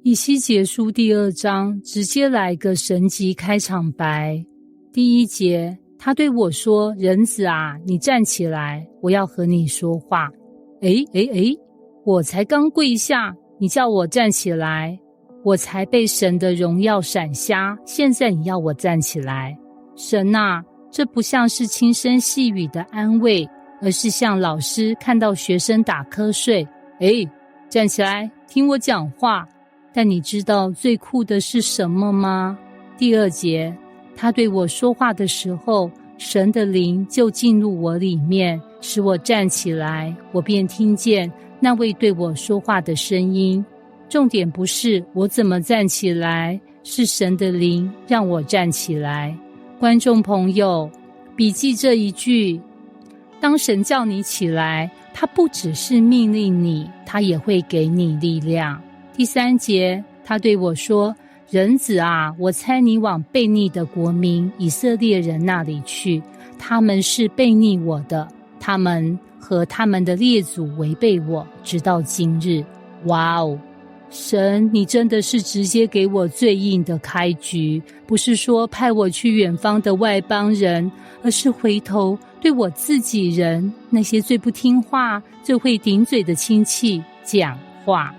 以西结书第2章直接来个神级开场白。第1节，他对我说：人子啊，你站起来，我要和你说话。我才刚跪下，你叫我站起来，我才被神的荣耀闪瞎，现在你要我站起来。神啊，这不像是轻声细语的安慰，而是像老师看到学生打瞌睡，站起来，听我讲话。但你知道最酷的是什么吗？第2节，他对我说话的时候，神的灵就进入我里面，使我站起来，我便听见那位对我说话的声音。重点不是我怎么站起来，是神的灵让我站起来。观众朋友，笔记这一句，当神叫你起来，他不只是命令你，他也会给你力量。第3节，他对我说：人子啊，我猜你往悖逆的国民以色列人那里去，他们是悖逆我的，他们和他们的列祖违背我，直到今日。哇哦，神，你真的是直接给我最硬的开局，不是说派我去远方的外邦人，而是回头对我自己人，那些最不听话、最会顶嘴的亲戚讲话。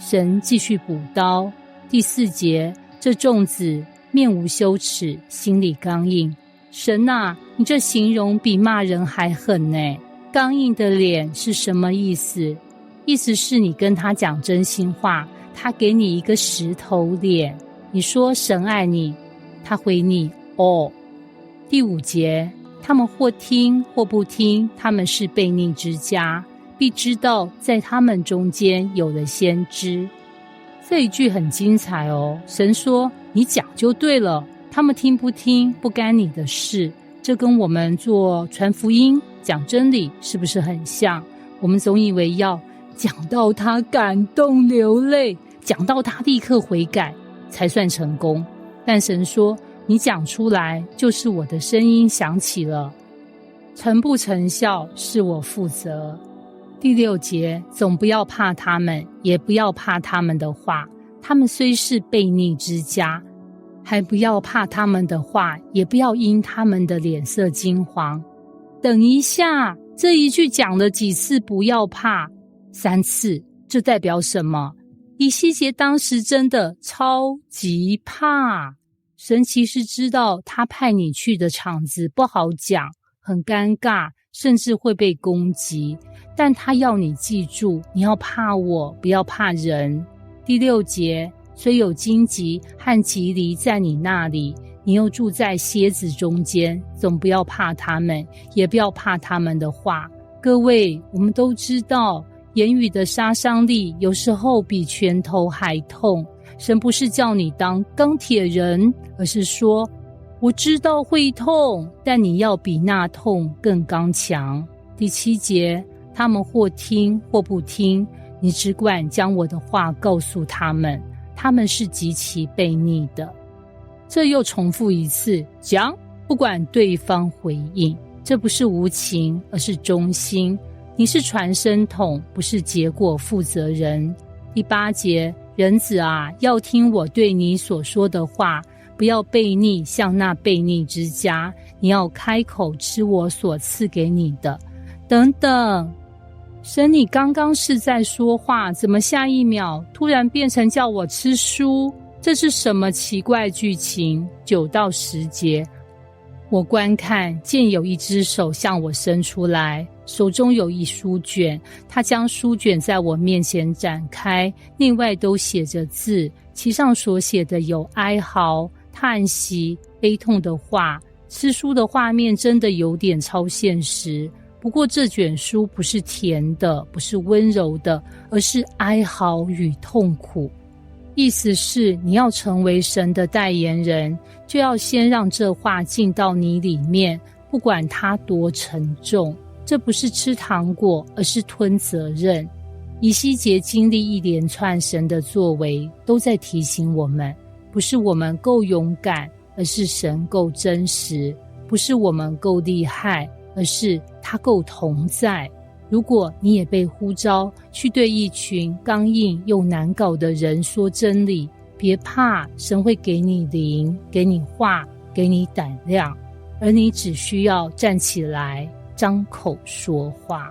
神继续补刀。第4节，这众子面无羞耻，心里刚硬。神啊，你这形容比骂人还狠呢。刚硬的脸是什么意思？意思是你跟他讲真心话，他给你一个石头脸。你说神爱你，他回你哦。第5节，他们或听或不听，他们是悖逆之家，必知道在他们中间有了先知。这一句很精彩哦。神说你讲就对了，他们听不听不干你的事。这跟我们做传福音讲真理是不是很像？我们总以为要讲到他感动流泪，讲到他立刻悔改才算成功。但神说你讲出来，就是我的声音响起了，成不成效是我负责。第6节，总不要怕他们，也不要怕他们的话，他们虽是悖逆之家，还不要怕他们的话，也不要因他们的脸色惊惶。等一下，这一句讲了几次不要怕？3次，这代表什么？以西结当时真的超级怕。神其实知道他派你去的场子不好讲，很尴尬，甚至会被攻击，但他要你记住，你要怕我，不要怕人。第6节，虽有荆棘和棘藜在你那里，你又住在蝎子中间，总不要怕他们，也不要怕他们的话。各位，我们都知道言语的杀伤力有时候比拳头还痛。神不是叫你当钢铁人，而是说我知道会痛，但你要比那痛更刚强。第7节，他们或听或不听，你只管将我的话告诉他们，他们是极其悖逆的。这又重复一次，讲，不管对方回应，这不是无情，而是忠心。你是传声筒，不是结果负责人。第8节，人子啊，要听我对你所说的话，不要悖逆，像那悖逆之家，你要开口吃我所赐给你的。等等，神，你刚刚是在说话，怎么下一秒突然变成叫我吃书？这是什么奇怪剧情？9到10节，我观看，见有一只手向我伸出来，手中有一书卷，他将书卷在我面前展开，内外都写着字，其上所写的有哀嚎、叹息、悲痛的话。吃书的画面真的有点超现实，不过这卷书不是甜的，不是温柔的，而是哀嚎与痛苦。意思是你要成为神的代言人，就要先让这话进到你里面，不管它多沉重。这不是吃糖果，而是吞责任。以西结经历一连串神的作为，都在提醒我们，不是我们够勇敢，而是神够真实；不是我们够厉害，而是他够同在。如果你也被呼召去对一群刚硬又难搞的人说真理，别怕，神会给你灵，给你话，给你胆量，而你只需要站起来，张口说话。